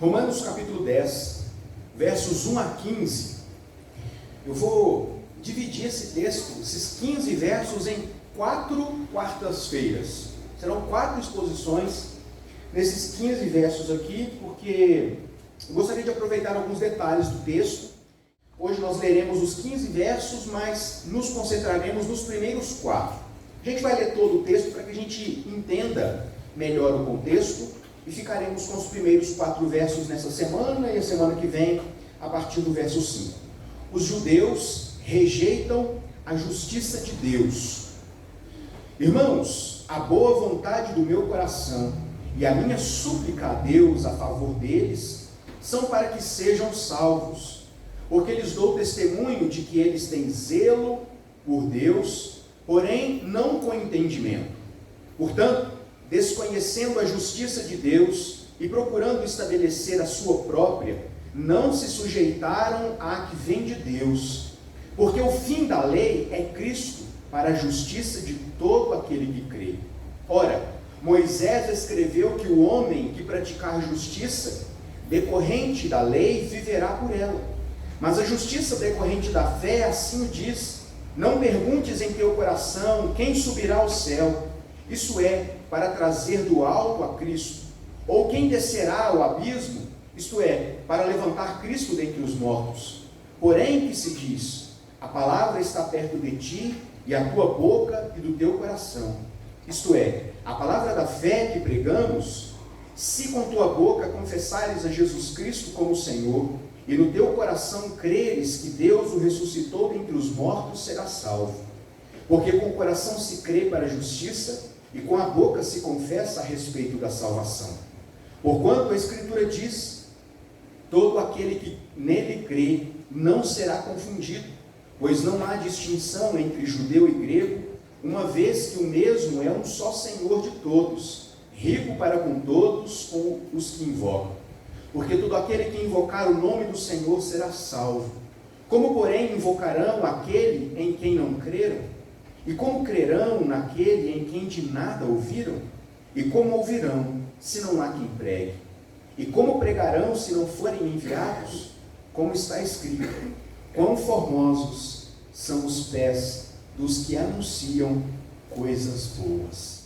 Romanos capítulo 10, versos 1 a 15. Eu vou dividir esse texto, esses 15 versos, em 4 quartas-feiras. Serão 4 exposições nesses 15 versos aqui, porque eu gostaria de aproveitar alguns detalhes do texto. Hoje nós leremos os 15 versos, mas nos concentraremos nos primeiros 4. A gente vai ler todo o texto para que a gente entenda melhor o contexto e ficaremos com os primeiros 4 versos nessa semana e a semana que vem a partir do verso 5. Os judeus rejeitam a justiça de Deus. Irmãos, a boa vontade do meu coração e a minha súplica a Deus a favor deles são para que sejam salvos, porque lhes dou testemunho de que eles têm zelo por Deus, porém não com entendimento. Portanto, desconhecendo a justiça de Deus e procurando estabelecer a sua própria, não se sujeitaram à que vem de Deus, porque o fim da lei é Cristo, para a justiça de todo aquele que crê. Ora, Moisés escreveu que o homem que praticar justiça, decorrente da lei, viverá por ela. Mas a justiça decorrente da fé assim o diz: não perguntes em teu coração quem subirá ao céu, isso é, para trazer do alto a Cristo, ou quem descerá ao abismo, isto é, para levantar Cristo dentre os mortos. Porém que se diz: a palavra está perto de ti, e a tua boca e do teu coração. Isto é, a palavra da fé que pregamos: se com tua boca confessares a Jesus Cristo como Senhor, e no teu coração creres que Deus o ressuscitou dentre os mortos, serás salvo. Porque com o coração se crê para a justiça, e com a boca se confessa a respeito da salvação. Porquanto a Escritura diz: todo aquele que nele crê não será confundido, pois não há distinção entre judeu e grego, uma vez que o mesmo é um só Senhor de todos, rico para com todos os que invocam. Porque todo aquele que invocar o nome do Senhor será salvo. Como, porém, invocarão aquele em quem não creram? E como crerão naquele em quem de nada ouviram? E como ouvirão, se não há quem pregue? E como pregarão, se não forem enviados? Como está escrito: quão formosos são os pés dos que anunciam coisas boas.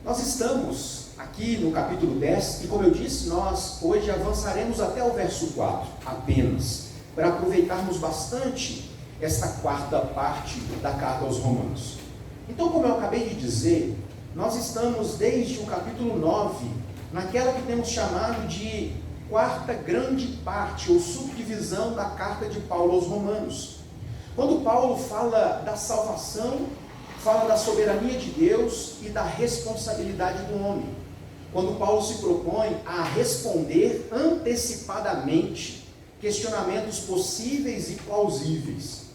Nós estamos aqui no capítulo 10, e como eu disse, nós hoje avançaremos até o verso 4, apenas, para aproveitarmos bastante esta 4ª parte da carta aos Romanos. Então, como eu acabei de dizer, nós estamos desde o capítulo 9, naquela que temos chamado de 4ª grande parte, ou subdivisão da carta de Paulo aos Romanos. Quando Paulo fala da salvação, fala da soberania de Deus e da responsabilidade do homem. Quando Paulo se propõe a responder antecipadamente questionamentos possíveis e plausíveis.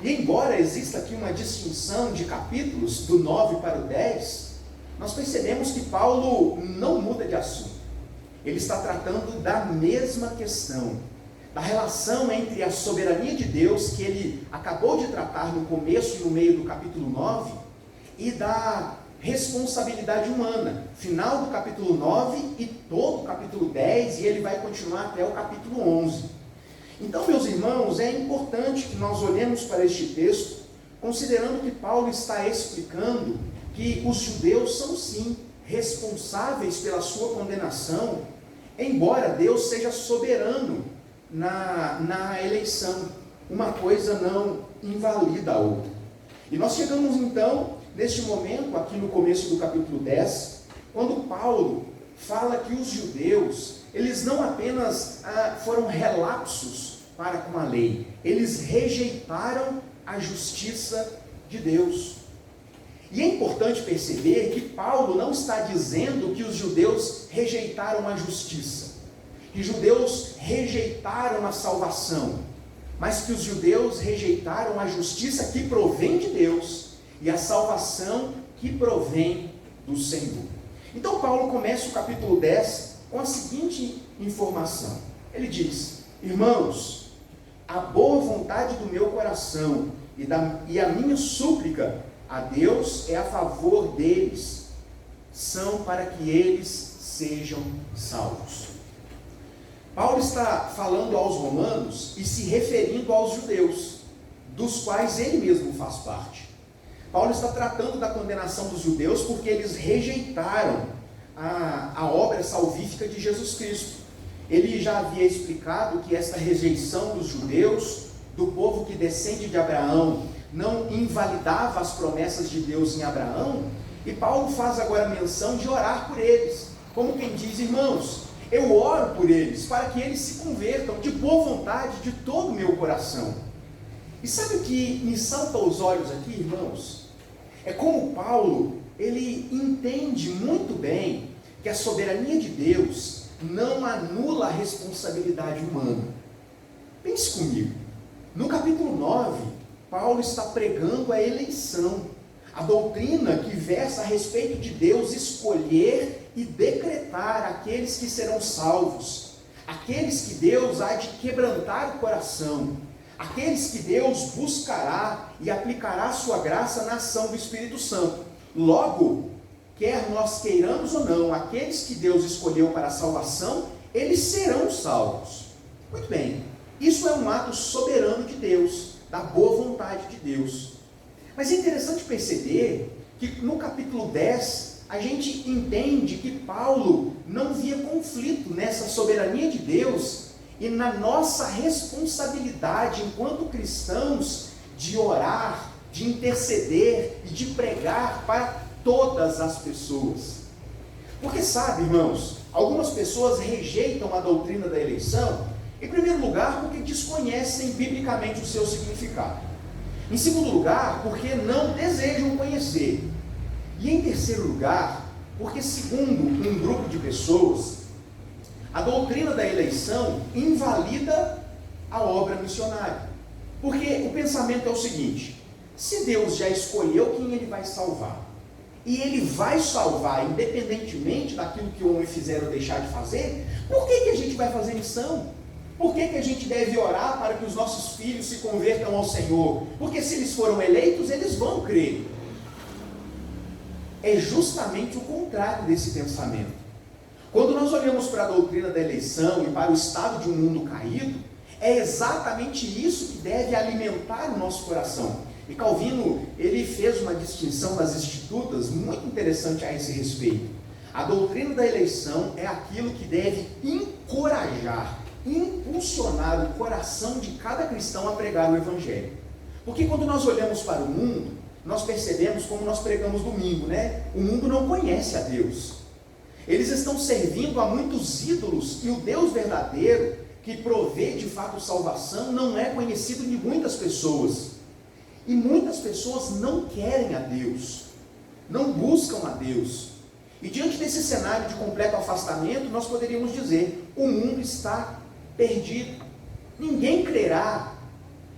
E embora exista aqui uma distinção de capítulos, do 9 para o 10, nós percebemos que Paulo não muda de assunto. Ele está tratando da mesma questão, da relação entre a soberania de Deus, que ele acabou de tratar no começo e no meio do capítulo 9, e da responsabilidade humana, final do capítulo 9 e todo o capítulo 10, e ele vai continuar até o capítulo 11. Então, meus irmãos, é importante que nós olhemos para este texto, considerando que Paulo está explicando que os judeus são sim responsáveis pela sua condenação, embora Deus seja soberano na eleição. Uma coisa não invalida a outra. E nós chegamos então, neste momento, aqui no começo do capítulo 10, quando Paulo fala que os judeus, eles não apenas foram relapsos para com a lei, eles rejeitaram a justiça de Deus. E é importante perceber que Paulo não está dizendo que os judeus rejeitaram a justiça, que os judeus rejeitaram a salvação, mas que os judeus rejeitaram a justiça que provém de Deus e a salvação que provém do Senhor. Então Paulo começa o capítulo 10 com a seguinte informação. Ele diz: irmãos, a boa vontade do meu coração e a minha súplica a Deus é a favor deles, são para que eles sejam salvos. Paulo está falando aos romanos e se referindo aos judeus, dos quais ele mesmo faz parte. Paulo está tratando da condenação dos judeus porque eles rejeitaram a obra salvífica de Jesus Cristo. Ele já havia explicado que esta rejeição dos judeus, do povo que descende de Abraão, não invalidava as promessas de Deus em Abraão, e Paulo faz agora menção de orar por eles, como quem diz: irmãos, eu oro por eles, para que eles se convertam de boa vontade, de todo o meu coração. E sabe o que me salta aos olhos aqui, irmãos? É como Paulo, ele entende muito bem que a soberania de Deus não anula a responsabilidade humana. Pense comigo, no capítulo 9, Paulo está pregando a eleição, a doutrina que versa a respeito de Deus escolher e decretar aqueles que serão salvos, aqueles que Deus há de quebrantar o coração, aqueles que Deus buscará e aplicará sua graça na ação do Espírito Santo. Logo, quer nós queiramos ou não, aqueles que Deus escolheu para a salvação, eles serão salvos. Muito bem, isso é um ato soberano de Deus, da boa vontade de Deus. Mas é interessante perceber que no capítulo 10, a gente entende que Paulo não via conflito nessa soberania de Deus e na nossa responsabilidade enquanto cristãos de orar, de interceder e de pregar para todas as pessoas. Porque sabe, irmãos, algumas pessoas rejeitam a doutrina da eleição, em primeiro lugar, porque desconhecem biblicamente o seu significado. Em segundo lugar, porque não desejam conhecer. E em terceiro lugar, porque segundo um grupo de pessoas, a doutrina da eleição invalida a obra missionária. Porque o pensamento é o seguinte: se Deus já escolheu quem Ele vai salvar, e Ele vai salvar independentemente daquilo que o homem fizer ou deixar de fazer, por que a gente vai fazer missão? Por que a gente deve orar para que os nossos filhos se convertam ao Senhor? Porque se eles foram eleitos, eles vão crer. É justamente o contrário desse pensamento. Quando nós olhamos para a doutrina da eleição e para o estado de um mundo caído, é exatamente isso que deve alimentar o nosso coração. E Calvino, ele fez uma distinção nas Institutas muito interessante a esse respeito. A doutrina da eleição é aquilo que deve encorajar, impulsionar o coração de cada cristão a pregar o Evangelho. Porque quando nós olhamos para o mundo, nós percebemos como nós pregamos domingo, né? O mundo não conhece a Deus. Eles estão servindo a muitos ídolos e o Deus verdadeiro, que provê de fato salvação, não é conhecido de muitas pessoas. E muitas pessoas não querem a Deus, não buscam a Deus. E diante desse cenário de completo afastamento, nós poderíamos dizer: o mundo está perdido. Ninguém crerá,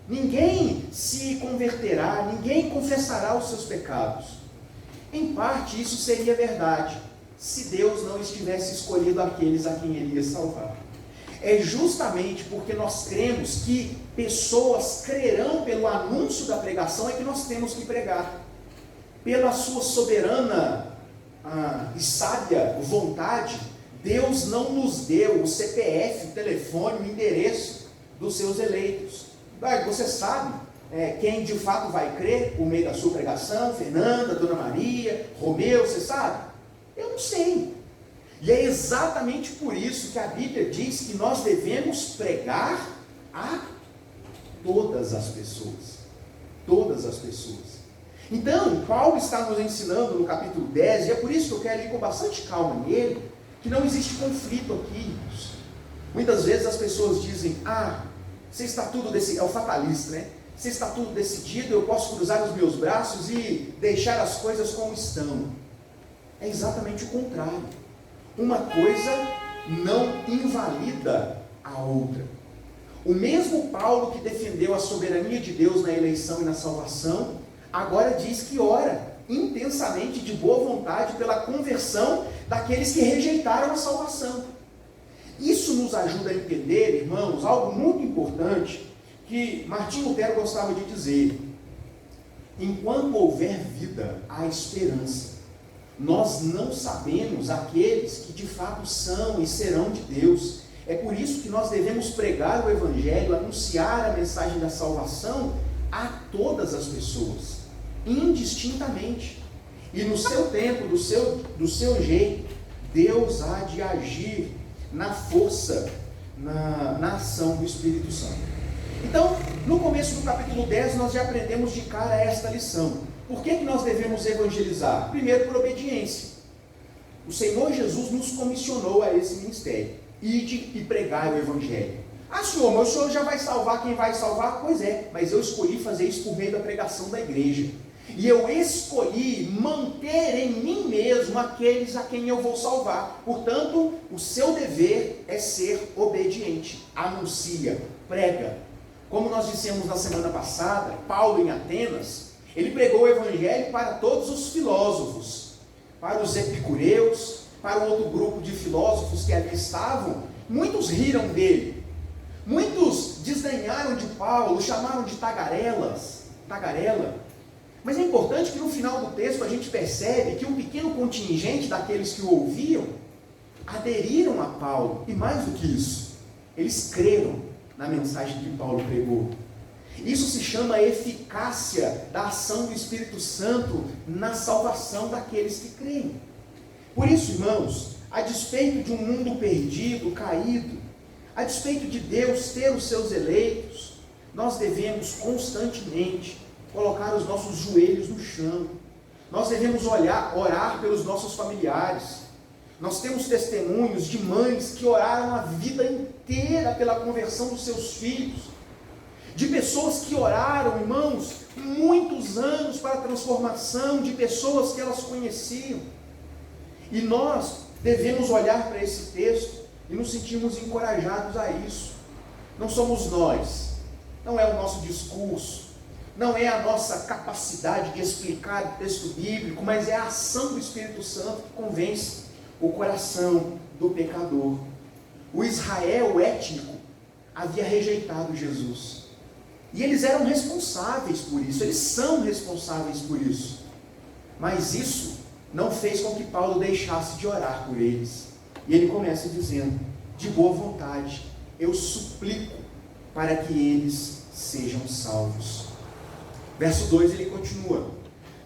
ninguém se converterá, ninguém confessará os seus pecados. Em parte isso seria verdade, se Deus não estivesse escolhido aqueles a quem Ele ia salvar. É justamente porque nós cremos que pessoas crerão pelo anúncio da pregação é que nós temos que pregar. Pela sua soberana e sábia vontade, Deus não nos deu o CPF, o telefone, o endereço dos seus eleitos. Você sabe quem de fato vai crer por meio da sua pregação? Fernanda, Dona Maria, Romeu, você sabe? Eu não sei. E é exatamente por isso que a Bíblia diz que nós devemos pregar a todas as pessoas. Todas as pessoas. Então, Paulo está nos ensinando no capítulo 10, e é por isso que eu quero ir com bastante calma nele, que não existe conflito aqui, irmãos. Muitas vezes as pessoas dizem: você está tudo decidido, é o fatalista, né? Se está tudo decidido, eu posso cruzar os meus braços e deixar as coisas como estão. É exatamente o contrário. Uma coisa não invalida a outra. O mesmo Paulo que defendeu a soberania de Deus na eleição e na salvação, agora diz que ora intensamente, de boa vontade, pela conversão daqueles que rejeitaram a salvação. Isso nos ajuda a entender, irmãos, algo muito importante que Martinho Lutero gostava de dizer: enquanto houver vida, há esperança. Nós não sabemos aqueles que de fato são e serão de Deus. É por isso isso que nós devemos pregar o Evangelho, anunciar a mensagem da salvação a todas as pessoas, indistintamente. E no seu tempo, do seu jeito, Deus há de agir na força, na ação do Espírito Santo. Então, no começo do capítulo 10, nós já aprendemos de cara esta lição. Por que nós devemos evangelizar? Primeiro, por obediência. O Senhor Jesus nos comissionou a esse ministério. Ide e pregai o Evangelho. Ah, Senhor, mas o Senhor já vai salvar quem vai salvar? Pois é, mas eu escolhi fazer isso por meio da pregação da igreja. E eu escolhi manter em mim mesmo aqueles a quem eu vou salvar. Portanto, o seu dever é ser obediente. Anuncia, prega. Como nós dissemos na semana passada, Paulo em Atenas, ele pregou o Evangelho para todos os filósofos, para os epicureus, para um outro grupo de filósofos que ali estavam. Muitos riram dele, muitos desdenharam de Paulo, chamaram de tagarela. Mas é importante que no final do texto a gente percebe que um pequeno contingente daqueles que o ouviam aderiram a Paulo, e mais do que isso, eles creram na mensagem que Paulo pregou. Isso se chama eficácia da ação do Espírito Santo na salvação daqueles que creem. Por isso, irmãos, a despeito de um mundo perdido, caído, a despeito de Deus ter os seus eleitos, nós devemos constantemente colocar os nossos joelhos no chão. Nós devemos orar pelos nossos familiares. Nós temos testemunhos de mães que oraram a vida inteira pela conversão dos seus filhos, de pessoas que oraram, irmãos, muitos anos para a transformação de pessoas que elas conheciam. E nós devemos olhar para esse texto e nos sentirmos encorajados a isso. Não somos nós, não é o nosso discurso, não é a nossa capacidade de explicar o texto bíblico, mas é a ação do Espírito Santo que convence o coração do pecador. O Israel étnico havia rejeitado Jesus, e eles eram responsáveis por isso, eles são responsáveis por isso, mas isso não fez com que Paulo deixasse de orar por eles. E ele começa dizendo: de boa vontade eu suplico para que eles sejam salvos. Verso 2 ele continua: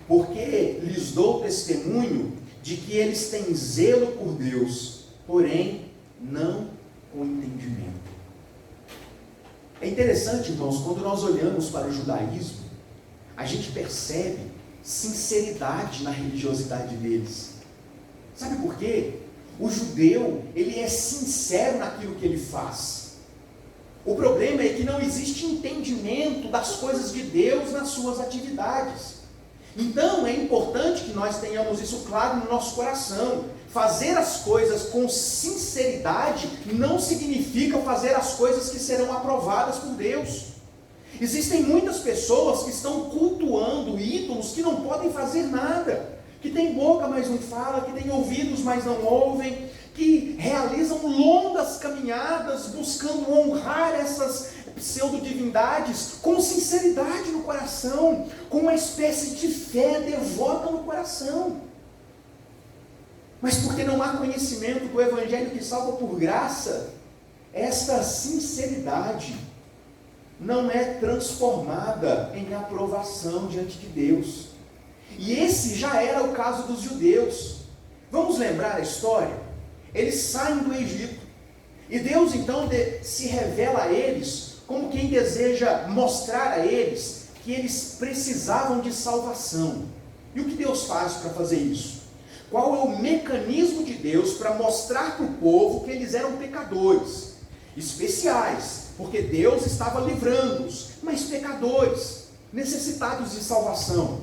porque lhes dou testemunho de que eles têm zelo por Deus, porém não com entendimento. É interessante, irmãos, quando nós olhamos para o judaísmo, a gente percebe sinceridade na religiosidade deles. Sabe por quê? O judeu, ele é sincero naquilo que ele faz. O problema é que não existe entendimento das coisas de Deus nas suas atividades. Então é importante que nós tenhamos isso claro no nosso coração. Fazer as coisas com sinceridade não significa fazer as coisas que serão aprovadas por Deus. Existem muitas pessoas que estão cultuando ídolos que não podem fazer nada, que têm boca, mas não falam, que têm ouvidos, mas não ouvem, que realizam longas caminhadas buscando honrar essas pseudo-divindades com sinceridade no coração, com uma espécie de fé devota no coração. Mas porque não há conhecimento do Evangelho que salva por graça, esta sinceridade não é transformada em aprovação diante de Deus. E esse já era o caso dos judeus. Vamos lembrar a história? Eles saem do Egito, e Deus então se revela a eles como quem deseja mostrar a eles que eles precisavam de salvação. E o que Deus faz para fazer isso? Qual é o mecanismo de Deus para mostrar para o povo que eles eram pecadores especiais, porque Deus estava livrando-os, mas pecadores, necessitados de salvação?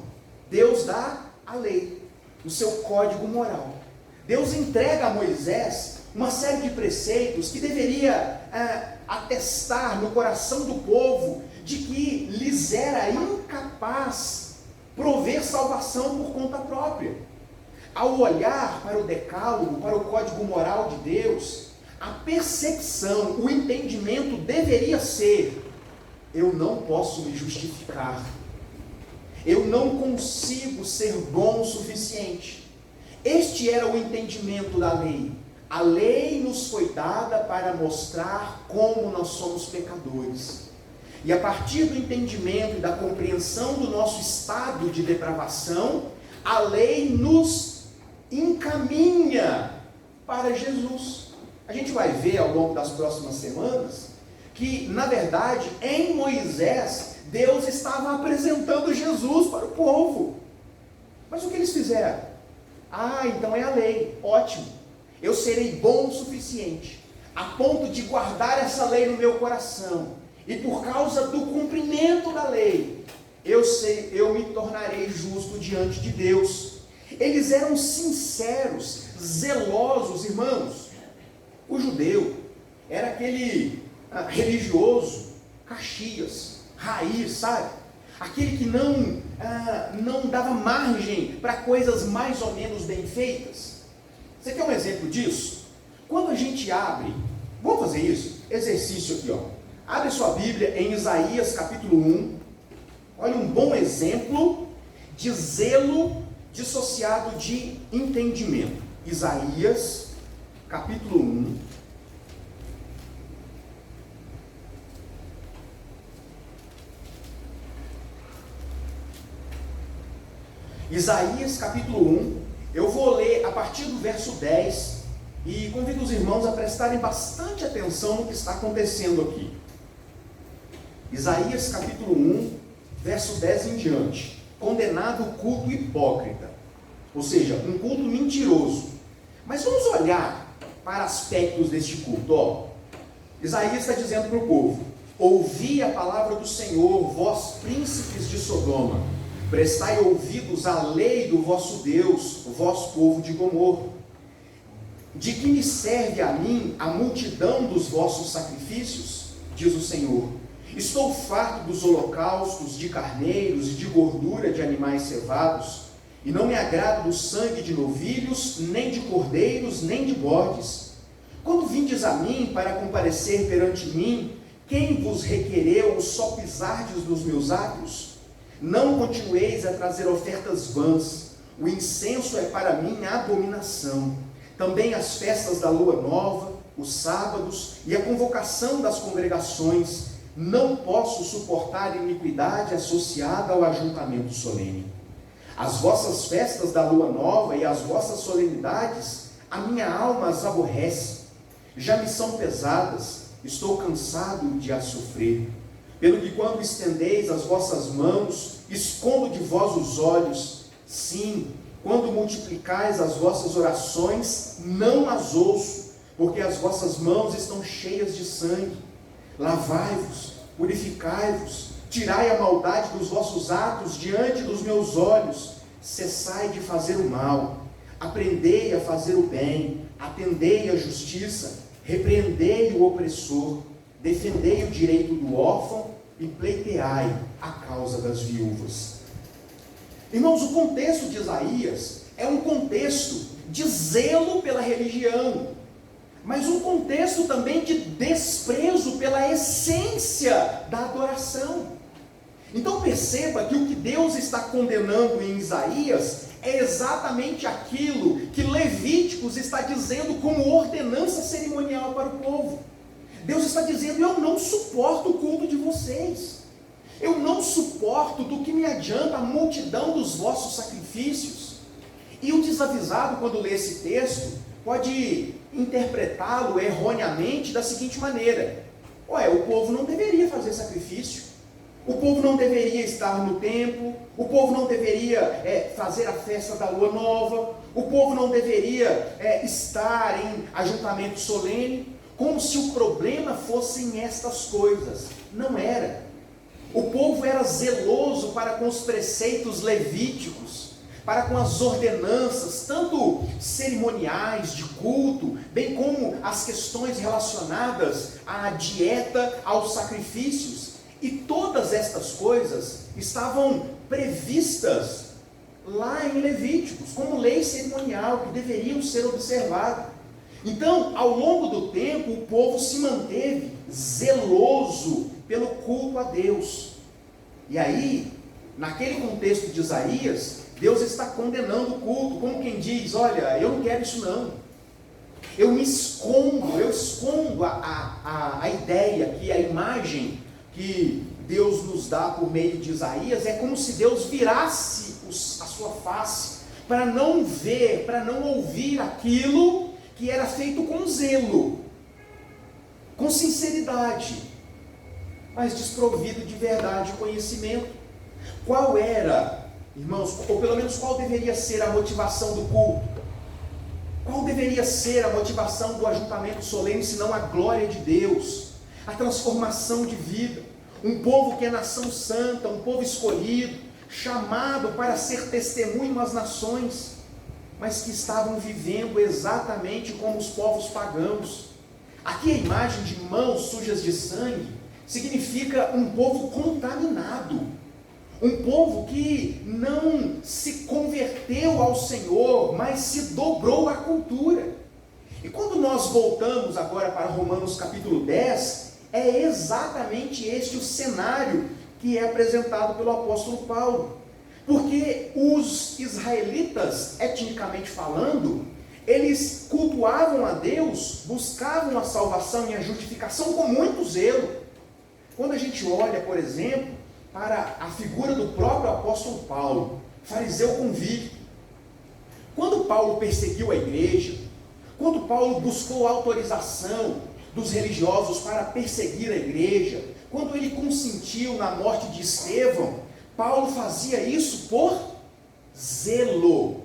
Deus dá a lei, o seu código moral. Deus entrega a Moisés uma série de preceitos que deveria atestar no coração do povo de que lhes era incapaz prover salvação por conta própria. Ao olhar para o decálogo, para o código moral de Deus, a percepção, o entendimento deveria ser: eu não posso me justificar, eu não consigo ser bom o suficiente. Este era o entendimento da lei. A lei nos foi dada para mostrar como nós somos pecadores. E a partir do entendimento e da compreensão do nosso estado de depravação, a lei nos encaminha para Jesus. A gente vai ver ao longo das próximas semanas que, na verdade, em Moisés, Deus estava apresentando Jesus para o povo. Mas o que eles fizeram? Então é a lei, ótimo. Eu serei bom o suficiente, a ponto de guardar essa lei no meu coração. E por causa do cumprimento da lei, eu me tornarei justo diante de Deus. Eles eram sinceros, zelosos, irmãos. O judeu era aquele religioso, Caxias, raiz, sabe? Aquele que não dava margem para coisas mais ou menos bem feitas. Você quer um exemplo disso? Quando a gente abre, vamos fazer isso? Exercício aqui, ó. Abre sua Bíblia em Isaías capítulo 1. Olha um bom exemplo de zelo dissociado de entendimento. Isaías capítulo 1. Isaías capítulo 1. Eu vou ler a partir do verso 10 e convido os irmãos a prestarem bastante atenção no que está acontecendo aqui. Isaías capítulo 1, verso 10 em diante. Condenado o culto hipócrita, ou seja, um culto mentiroso. Mas vamos olhar para aspectos deste culto. Isaías está dizendo para o povo: ouvi a palavra do Senhor, vós príncipes de Sodoma, prestai ouvidos à lei do vosso Deus, vós povo de Gomorra. De que me serve a mim a multidão dos vossos sacrifícios? Diz o Senhor. Estou farto dos holocaustos de carneiros e de gordura de animais cevados, e não me agrado do sangue de novilhos, nem de cordeiros, nem de bodes. Quando vindes a mim para comparecer perante mim, quem vos requereu o só pisardes dos meus átrios? Não continueis a trazer ofertas vãs, o incenso é para mim abominação. Também as festas da lua nova, os sábados e a convocação das congregações. Não posso suportar iniquidade associada ao ajuntamento solene. As vossas festas da lua nova e as vossas solenidades, a minha alma as aborrece. Já me são pesadas, estou cansado de as sofrer. Pelo que quando estendeis as vossas mãos, escondo de vós os olhos. Sim, quando multiplicais as vossas orações, não as ouço, porque as vossas mãos estão cheias de sangue. Lavai-vos, purificai-vos, tirai a maldade dos vossos atos diante dos meus olhos. Cessai de fazer o mal, aprendei a fazer o bem, atendei a justiça, repreendei o opressor, defendei o direito do órfão e pleiteai a causa das viúvas. Irmãos, o contexto de Isaías é um contexto de zelo pela religião, mas um contexto também de desprezo pela essência da adoração. Então perceba que o que Deus está condenando em Isaías é exatamente aquilo que Levíticos está dizendo como ordenança cerimonial para o povo. Deus está dizendo: eu não suporto o culto de vocês, eu não suporto, do que me adianta a multidão dos vossos sacrifícios. E o desavisado, quando lê esse texto, pode interpretá-lo erroneamente da seguinte maneira: o povo não deveria fazer sacrifício, o povo não deveria estar no templo, o povo não deveria fazer a festa da lua nova, o povo não deveria estar em ajuntamento solene, como se o problema fossem estas coisas. Não era. O povo era zeloso para com os preceitos levíticos, para com as ordenanças, tanto cerimoniais, de culto, bem como as questões relacionadas à dieta, aos sacrifícios. E todas estas coisas estavam previstas lá em Levíticos, como lei cerimonial, que deveriam ser observadas. Então, ao longo do tempo, o povo se manteve zeloso pelo culto a Deus. E aí, naquele contexto de Isaías, Deus está condenando o culto, como quem diz: olha, eu não quero isso não. Eu escondo a ideia que a imagem que Deus nos dá por meio de Isaías é como se Deus virasse a sua face para não ver, para não ouvir aquilo que era feito com zelo, com sinceridade, mas desprovido de verdade e conhecimento. Qual era, irmãos, ou pelo menos qual deveria ser a motivação do culto? Qual deveria ser a motivação do ajuntamento solene, senão a glória de Deus, a transformação de vida? Um povo que é nação santa, um povo escolhido, chamado para ser testemunho às nações, mas que estavam vivendo exatamente como os povos pagãos. Aqui a imagem de mãos sujas de sangue significa um povo contaminado, um povo que não se converteu ao Senhor, mas se dobrou à cultura. E quando nós voltamos agora para Romanos capítulo 10, é exatamente este o cenário que é apresentado pelo apóstolo Paulo. Porque os israelitas, etnicamente falando, eles cultuavam a Deus, buscavam a salvação e a justificação com muito zelo. Quando a gente olha, por exemplo, para a figura do próprio apóstolo Paulo, fariseu convicto, quando Paulo perseguiu a igreja, quando Paulo buscou autorização dos religiosos para perseguir a igreja, quando ele consentiu na morte de Estevão, Paulo fazia isso por zelo,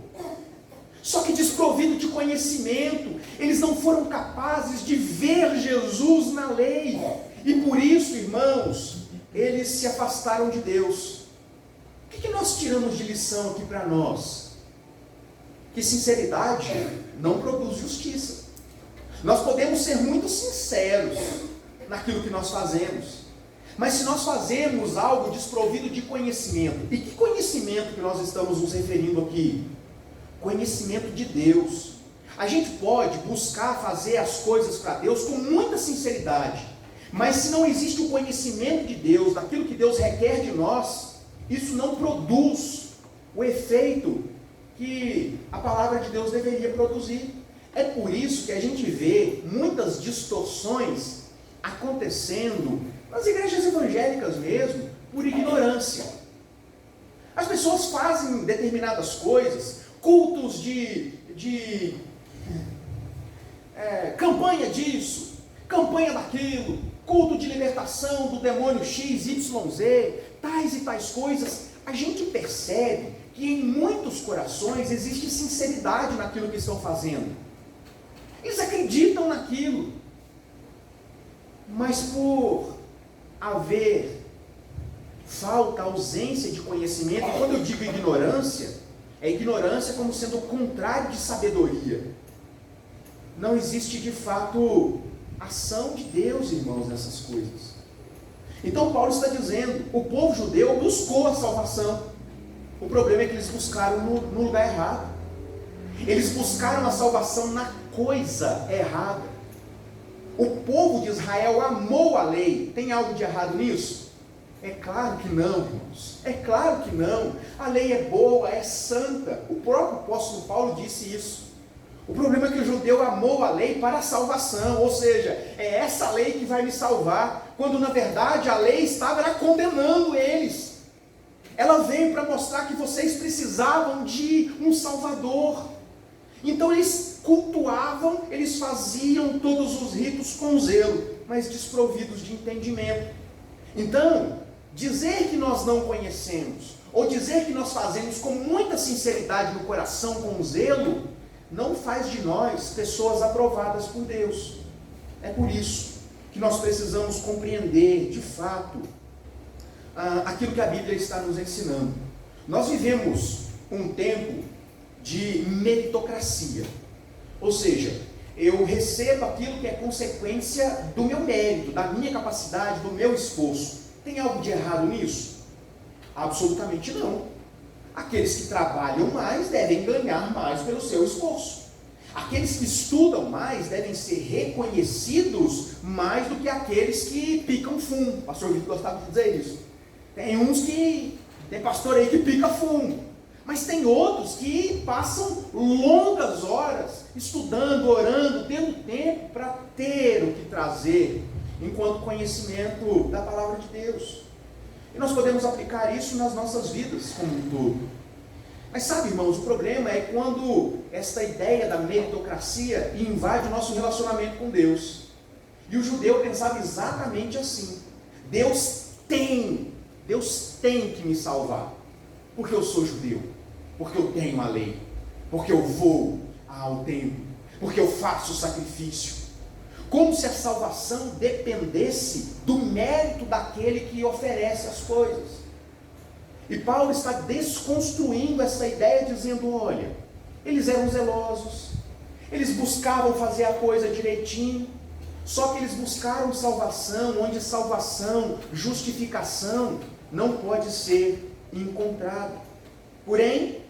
só que desprovido de conhecimento. Eles não foram capazes de ver Jesus na lei, e por isso, irmãos, eles se afastaram de Deus. O que nós tiramos de lição aqui para nós? Que sinceridade não produz justiça. Nós podemos ser muito sinceros naquilo que nós fazemos, mas se nós fazemos algo desprovido de conhecimento, e que conhecimento que nós estamos nos referindo aqui? Conhecimento de Deus. A gente pode buscar fazer as coisas para Deus com muita sinceridade, mas se não existe o conhecimento de Deus, daquilo que Deus requer de nós, isso não produz o efeito que a palavra de Deus deveria produzir. É por isso que a gente vê muitas distorções acontecendo nas igrejas evangélicas mesmo, por ignorância. As pessoas fazem determinadas coisas, cultos de campanha disso, campanha daquilo, culto de libertação do demônio X, Y, Z, tais e tais coisas. A gente percebe que em muitos corações existe sinceridade naquilo que estão fazendo. Eles acreditam naquilo, mas por haver falta, ausência de conhecimento, e quando eu digo ignorância, é ignorância como sendo o contrário de sabedoria. Não existe de fato ação de Deus, irmãos, nessas coisas. Então Paulo está dizendo, o povo judeu buscou a salvação. O problema é que eles buscaram no lugar errado. Eles buscaram a salvação na coisa errada. O povo de Israel amou a lei. Tem algo de errado nisso? É claro que não, irmãos. É claro que não. A lei é boa, é santa. O próprio apóstolo Paulo disse isso. O problema é que o judeu amou a lei para a salvação, ou seja, é essa lei que vai me salvar, quando na verdade a lei estava condenando eles. Ela veio para mostrar que vocês precisavam de um Salvador. Então eles cultuavam, eles faziam todos os ritos com zelo, mas desprovidos de entendimento. Então, dizer que nós não conhecemos, ou dizer que nós fazemos com muita sinceridade no coração, com zelo, não faz de nós pessoas aprovadas por Deus. É por isso que nós precisamos compreender, de fato, aquilo que a Bíblia está nos ensinando. Nós vivemos um tempo de meritocracia, ou seja, eu recebo aquilo que é consequência do meu mérito, da minha capacidade, do meu esforço. Tem algo de errado nisso? Absolutamente não. Aqueles que trabalham mais devem ganhar mais pelo seu esforço. Aqueles que estudam mais devem ser reconhecidos mais do que aqueles que picam fumo. O pastor Vitor gostava de dizer isso. Tem pastor aí que pica fumo. Mas tem outros que passam longas horas estudando, orando, tendo tempo para ter o que trazer enquanto conhecimento da palavra de Deus. E nós podemos aplicar isso nas nossas vidas como um todo. Mas sabe, irmãos, o problema é quando esta ideia da meritocracia invade o nosso relacionamento com Deus. E o judeu pensava exatamente assim: Deus tem que me salvar, porque eu sou judeu, porque eu tenho a lei, porque eu vou ao templo, porque eu faço o sacrifício. Como se a salvação dependesse do mérito daquele que oferece as coisas. E Paulo está desconstruindo essa ideia, dizendo: olha, eles eram zelosos, eles buscavam fazer a coisa direitinho, só que eles buscaram salvação, onde salvação, justificação, não pode ser encontrada. Porém,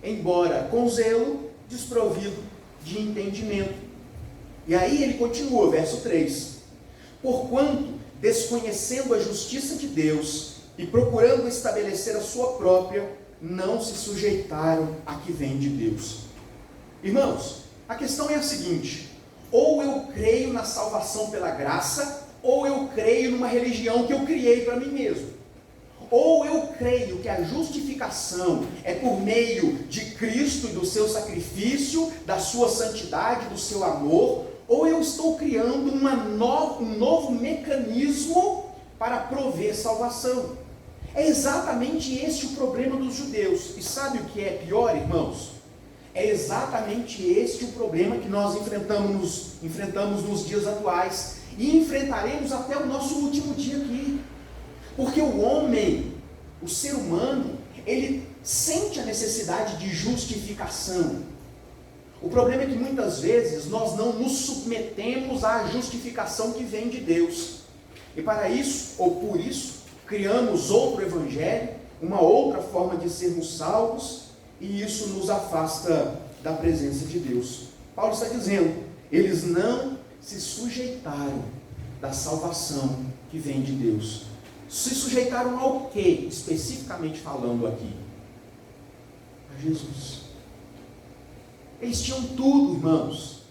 embora com zelo, desprovido de entendimento. E aí ele continua, verso 3: porquanto, desconhecendo a justiça de Deus e procurando estabelecer a sua própria, não se sujeitaram à que vem de Deus. Irmãos, a questão é a seguinte: ou eu creio na salvação pela graça, ou eu creio numa religião que eu criei para mim mesmo. Ou eu creio que a justificação é por meio de Cristo e do seu sacrifício, da sua santidade, do seu amor, ou eu estou criando um novo mecanismo para prover salvação. É exatamente este o problema dos judeus. E sabe o que é pior, irmãos? É exatamente este o problema que nós enfrentamos nos dias atuais, e enfrentaremos até o nosso último dia aqui. Porque o homem, o ser humano, ele sente a necessidade de justificação. O problema é que muitas vezes nós não nos submetemos à justificação que vem de Deus. E para isso, ou por isso, criamos outro evangelho, uma outra forma de sermos salvos, e isso nos afasta da presença de Deus. Paulo está dizendo: eles não se sujeitaram da salvação que vem de Deus. Se sujeitaram ao que, especificamente falando aqui? A Jesus. Eles tinham tudo, irmãos.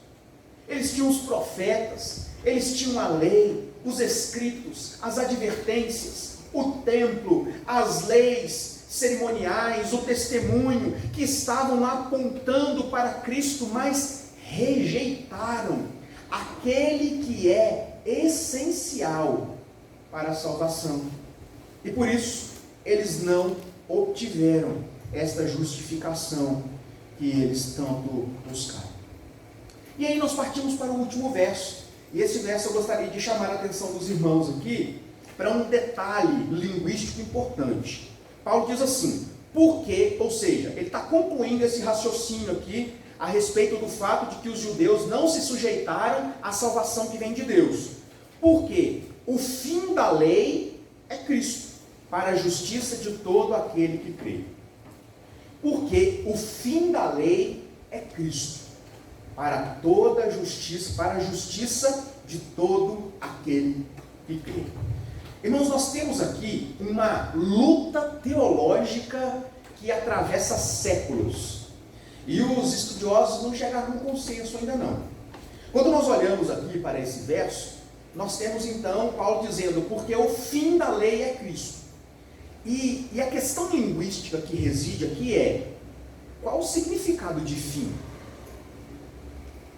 Eles tinham os profetas, eles tinham a lei, os escritos, as advertências, o templo, as leis cerimoniais, o testemunho, que estavam lá apontando para Cristo, mas rejeitaram aquele que é essencial para a salvação. E por isso, eles não obtiveram esta justificação que eles tanto buscaram. E aí nós partimos para o último verso. E esse verso eu gostaria de chamar a atenção dos irmãos aqui para um detalhe linguístico importante. Paulo diz assim: porque, ou seja, ele está concluindo esse raciocínio aqui a respeito do fato de que os judeus não se sujeitaram à salvação que vem de Deus. Porque o fim da lei é Cristo, para a justiça de todo aquele que crê. Porque o fim da lei é Cristo, para toda a justiça, para a justiça de todo aquele que crê. Irmãos, nós temos aqui uma luta teológica que atravessa séculos. E os estudiosos não chegaram a um consenso ainda não. Quando nós olhamos aqui para esse verso, nós temos então Paulo dizendo: porque o fim da lei é Cristo. E a questão linguística que reside aqui é: qual o significado de fim?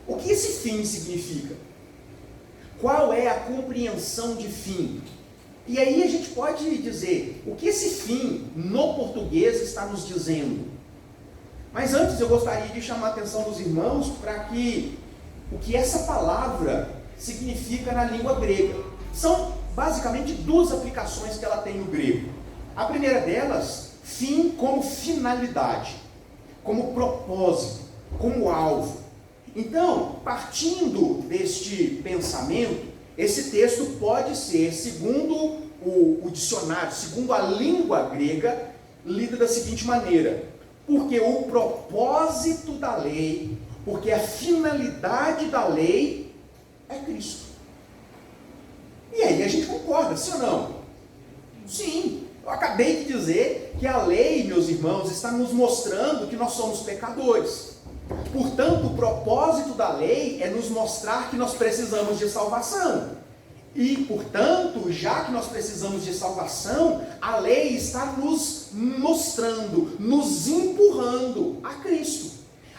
O que esse fim significa? Qual é a compreensão de fim? E aí a gente pode dizer o que esse fim no português está nos dizendo. Mas antes eu gostaria de chamar a atenção dos irmãos para que o que essa palavra significa na língua grega. São basicamente duas aplicações que ela tem no grego. A primeira delas, fim como finalidade, como propósito, como alvo. Então, partindo deste pensamento, esse texto pode ser, segundo o dicionário, segundo a língua grega, lido da seguinte maneira: porque o propósito da lei, porque a finalidade da lei é Cristo. E aí a gente concorda, sim ou não? Sim, Eu acabei de dizer que a lei, meus irmãos, está nos mostrando que nós somos pecadores. Portanto, o propósito da lei é nos mostrar que nós precisamos de salvação. E, portanto, já que nós precisamos de salvação, a lei está nos mostrando, nos empurrando a Cristo,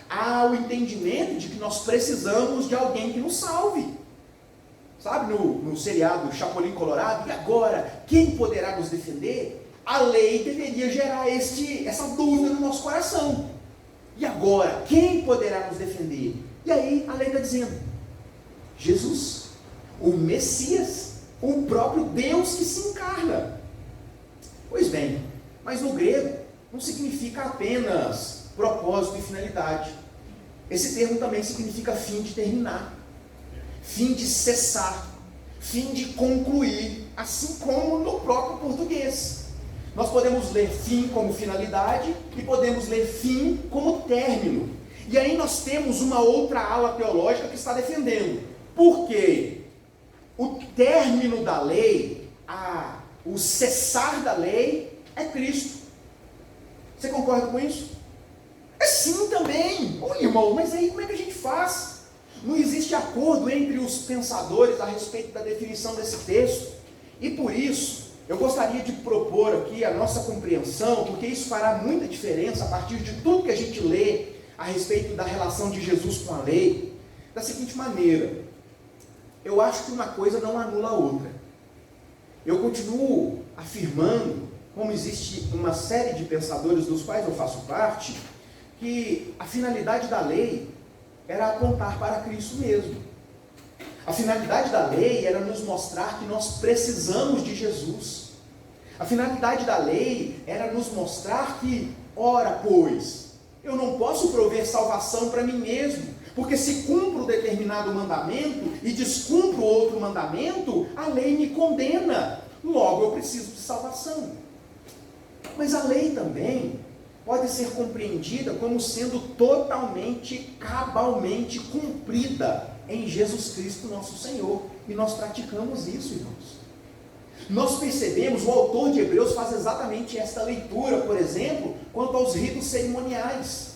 ao entendimento de que nós precisamos de alguém que nos salve. Sabe, no seriado Chapolin Colorado, e agora, quem poderá nos defender? A lei deveria gerar essa dúvida no nosso coração. E agora, quem poderá nos defender? E aí a lei está dizendo, Jesus, o Messias, o próprio Deus que se encarna. Pois bem, mas no grego não significa apenas propósito e finalidade. Esse termo também significa fim de terminar, fim de cessar, fim de concluir, assim como no próprio português. Nós podemos ler fim como finalidade e podemos ler fim como término. E aí nós temos uma outra ala teológica que está defendendo. Por quê? O término da lei, o cessar da lei é Cristo. Você concorda com isso? É sim também. Ô irmão, mas aí como é que a gente faz? Não existe acordo entre os pensadores a respeito da definição desse texto. E por isso, eu gostaria de propor aqui a nossa compreensão, porque isso fará muita diferença a partir de tudo que a gente lê a respeito da relação de Jesus com a lei, da seguinte maneira. Eu acho que uma coisa não anula a outra. Eu continuo afirmando, como existe uma série de pensadores dos quais eu faço parte, que a finalidade da lei era apontar para Cristo mesmo. A finalidade da lei era nos mostrar que nós precisamos de Jesus. A finalidade da lei era nos mostrar que, ora pois, eu não posso prover salvação para mim mesmo, porque se cumpro determinado mandamento e descumpro outro mandamento, a lei me condena, logo eu preciso de salvação. Mas a lei também pode ser compreendida como sendo totalmente, cabalmente cumprida em Jesus Cristo nosso Senhor, e nós praticamos isso, irmãos. Nós percebemos, o autor de Hebreus faz exatamente esta leitura, por exemplo, quanto aos ritos cerimoniais.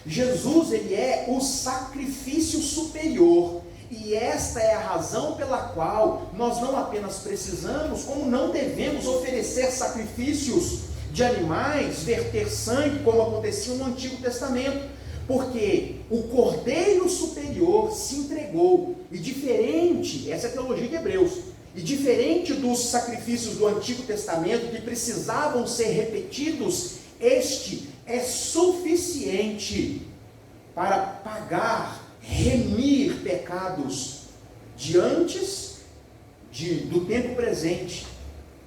Jesus, ele é o sacrifício superior, e esta é a razão pela qual nós não apenas precisamos, como não devemos oferecer sacrifícios de animais, verter sangue, como acontecia no Antigo Testamento, porque o Cordeiro Superior se entregou, e diferente, essa é a teologia de Hebreus, e diferente dos sacrifícios do Antigo Testamento, que precisavam ser repetidos, este é suficiente para pagar, remir pecados de antes, do tempo presente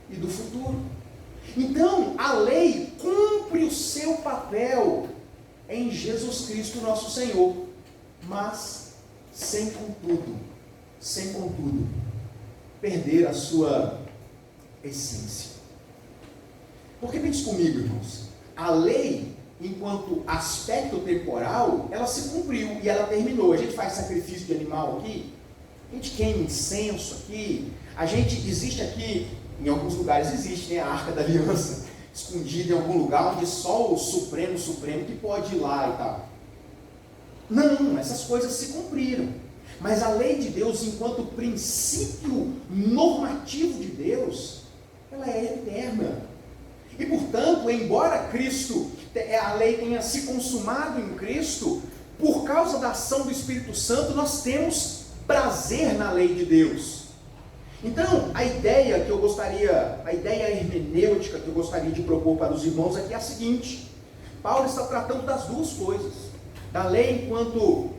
e do futuro. Então, a lei cumpre o seu papel em Jesus Cristo nosso Senhor, mas sem contudo, perder a sua essência. Porque pense comigo, irmãos, a lei, enquanto aspecto temporal, ela se cumpriu e ela terminou. A gente faz sacrifício de animal aqui, a gente queima incenso aqui, existe aqui, em alguns lugares existe, né, a Arca da Aliança, escondida em algum lugar onde só o Supremo que pode ir lá e tal. Não, essas coisas se cumpriram. Mas a lei de Deus, enquanto princípio normativo de Deus, ela é eterna. E portanto, embora a lei tenha se consumado em Cristo, por causa da ação do Espírito Santo, nós temos prazer na lei de Deus. Então, a ideia hermenêutica que eu gostaria de propor para os irmãos aqui é a seguinte: Paulo está tratando das duas coisas, da lei enquanto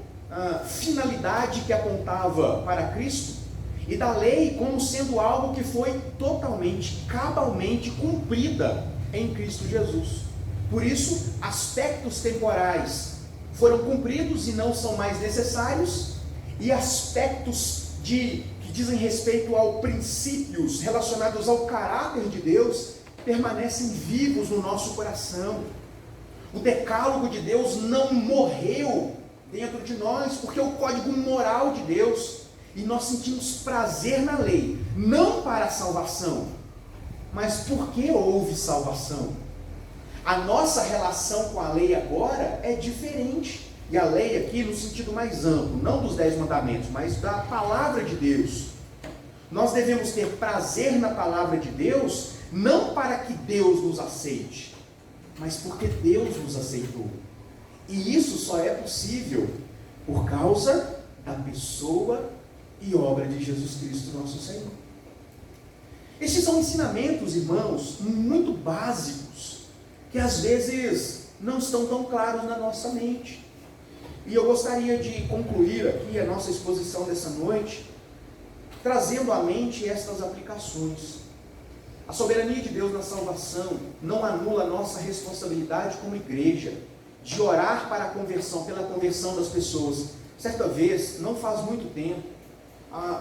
finalidade que apontava para Cristo, e da lei como sendo algo que foi totalmente, cabalmente cumprida em Cristo Jesus. Por isso, aspectos temporais foram cumpridos e não são mais necessários, e aspectos que dizem respeito aos princípios relacionados ao caráter de Deus permanecem vivos no nosso coração. O decálogo de Deus não morreu dentro de nós, porque é o código moral de Deus, e nós sentimos prazer na lei, não para a salvação, Mas por que houve salvação? A nossa relação com a lei agora é diferente. E a lei aqui no sentido mais amplo, não dos 10 mandamentos, mas da palavra de Deus. Nós devemos ter prazer na palavra de Deus, não para que Deus nos aceite, mas porque Deus nos aceitou. E isso só é possível por causa da pessoa e obra de Jesus Cristo, nosso Senhor. Estes são ensinamentos, irmãos, muito básicos, que às vezes não estão tão claros na nossa mente. E eu gostaria de concluir aqui a nossa exposição dessa noite, trazendo à mente estas aplicações. A soberania de Deus na salvação não anula a nossa responsabilidade como igreja, de orar para a conversão, pela conversão das pessoas. Certa vez, não faz muito tempo,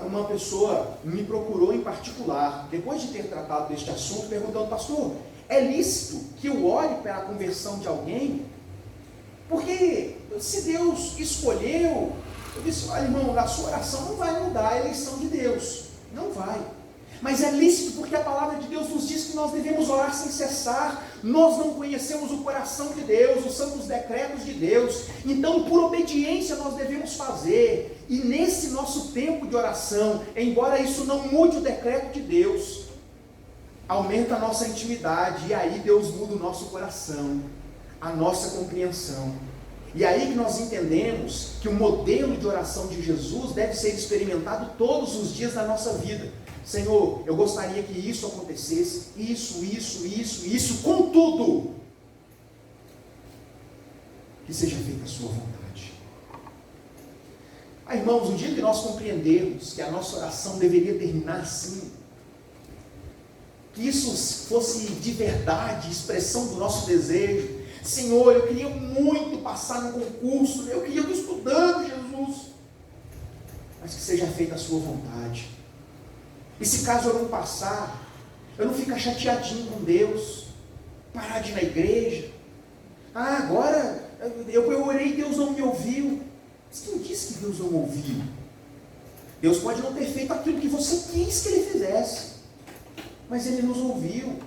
uma pessoa me procurou em particular, depois de ter tratado deste assunto, perguntando: pastor, é lícito que eu ore para a conversão de alguém? Porque se Deus escolheu, eu disse: olha, irmão, a sua oração não vai mudar a eleição de Deus, não vai. Mas é lícito porque a palavra de Deus nos diz que nós devemos orar sem cessar. Nós não conhecemos o coração de Deus, os santos decretos de Deus, então por obediência nós devemos fazer. E nesse nosso tempo de oração, embora isso não mude o decreto de Deus, aumenta a nossa intimidade, e aí Deus muda o nosso coração, a nossa compreensão. E aí que nós entendemos que o modelo de oração de Jesus deve ser experimentado todos os dias da nossa vida. Senhor, eu gostaria que isso acontecesse, isso, contudo, que seja feita a sua vontade. Irmãos, um dia que nós compreendermos que a nossa oração deveria terminar assim, que isso fosse de verdade, expressão do nosso desejo: Senhor, eu queria muito passar no concurso, eu queria estar estudando, Jesus, mas que seja feita a sua vontade. E se caso eu não passar, eu não ficar chateadinho com Deus, parar de ir na igreja. Agora eu orei e Deus não me ouviu. Mas quem disse que Deus não ouviu? Deus pode não ter feito aquilo que você quis que Ele fizesse, mas Ele nos ouviu.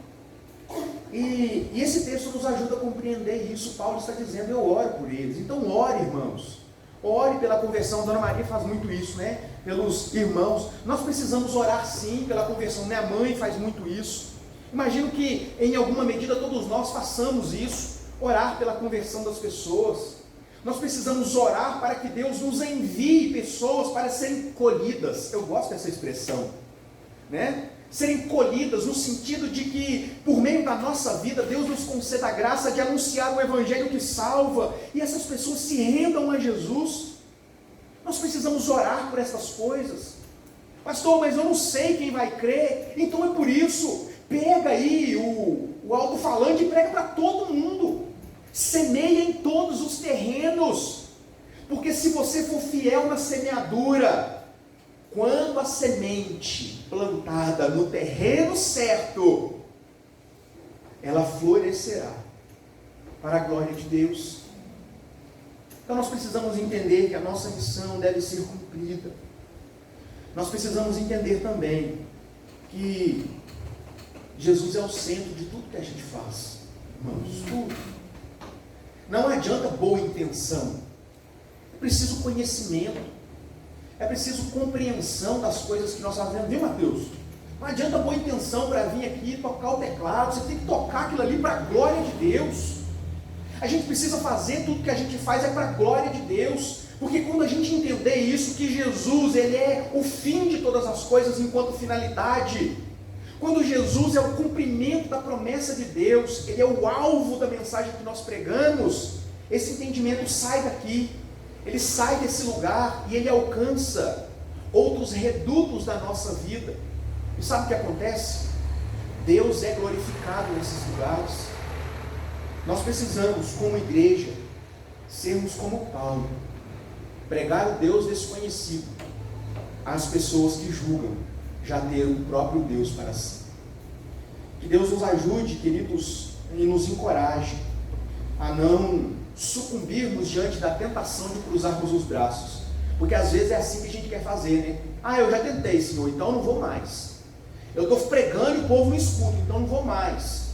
E esse texto nos ajuda a compreender isso. Paulo está dizendo: eu oro por eles. Então ore, irmãos. Ore pela conversão. Dona Maria faz muito isso, né? Pelos irmãos. Nós precisamos orar sim pela conversão. Minha mãe faz muito isso. Imagino que em alguma medida todos nós façamos isso. Orar pela conversão das pessoas. Nós precisamos orar para que Deus nos envie pessoas para serem colhidas. Eu gosto dessa expressão, né? Serem colhidas no sentido de que por meio da nossa vida Deus nos conceda a graça de anunciar o evangelho que salva, e essas pessoas se rendam a Jesus. Nós precisamos orar por essas coisas. Pastor, mas eu não sei quem vai crer. Então é por isso, pega aí o alto-falante e prega para todo mundo. Semeia em todos os terrenos, porque se você for fiel na semeadura, quando a semente plantada no terreno certo, ela florescerá para a glória de Deus. Então nós precisamos entender que a nossa missão deve ser cumprida. Nós precisamos entender também que Jesus é o centro de tudo que a gente faz, irmãos, tudo. Não adianta boa intenção, é preciso conhecimento. É preciso compreensão das coisas que nós fazemos, viu, Mateus? Não adianta boa intenção para vir aqui tocar o teclado, você tem que tocar aquilo ali para a glória de Deus. A gente precisa fazer tudo que a gente faz é para a glória de Deus, porque quando a gente entender isso, que Jesus, Ele é o fim de todas as coisas enquanto finalidade, quando Jesus é o cumprimento da promessa de Deus, Ele é o alvo da mensagem que nós pregamos, esse entendimento sai daqui. Ele sai desse lugar e ele alcança outros redutos da nossa vida. E sabe o que acontece? Deus é glorificado nesses lugares. Nós precisamos, como igreja, sermos como Paulo, pregar o Deus desconhecido às pessoas que julgam já ter o próprio Deus para si. Que Deus nos ajude, queridos, e nos encoraje a não sucumbirmos diante da tentação de cruzarmos os braços, porque às vezes é assim que a gente quer fazer, né? Eu já tentei, Senhor, então não vou mais. Eu estou pregando e o povo não escuta, então não vou mais.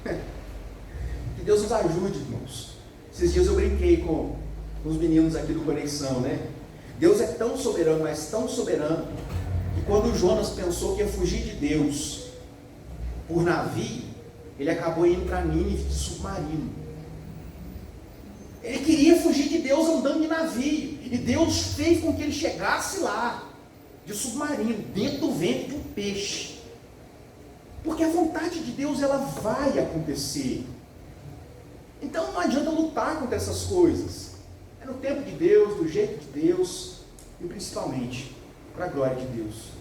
Que Deus nos ajude, irmãos. Esses dias eu brinquei com os meninos aqui do Conexão, né? Deus é tão soberano, mas tão soberano, que quando Jonas pensou que ia fugir de Deus por navio, ele acabou indo para Nínive de submarino. Ele queria fugir de Deus andando de navio, e Deus fez com que ele chegasse lá, de submarino, dentro do ventre de um peixe. Porque a vontade de Deus, ela vai acontecer. Então não adianta lutar contra essas coisas. É no tempo de Deus, do jeito de Deus, e principalmente para a glória de Deus.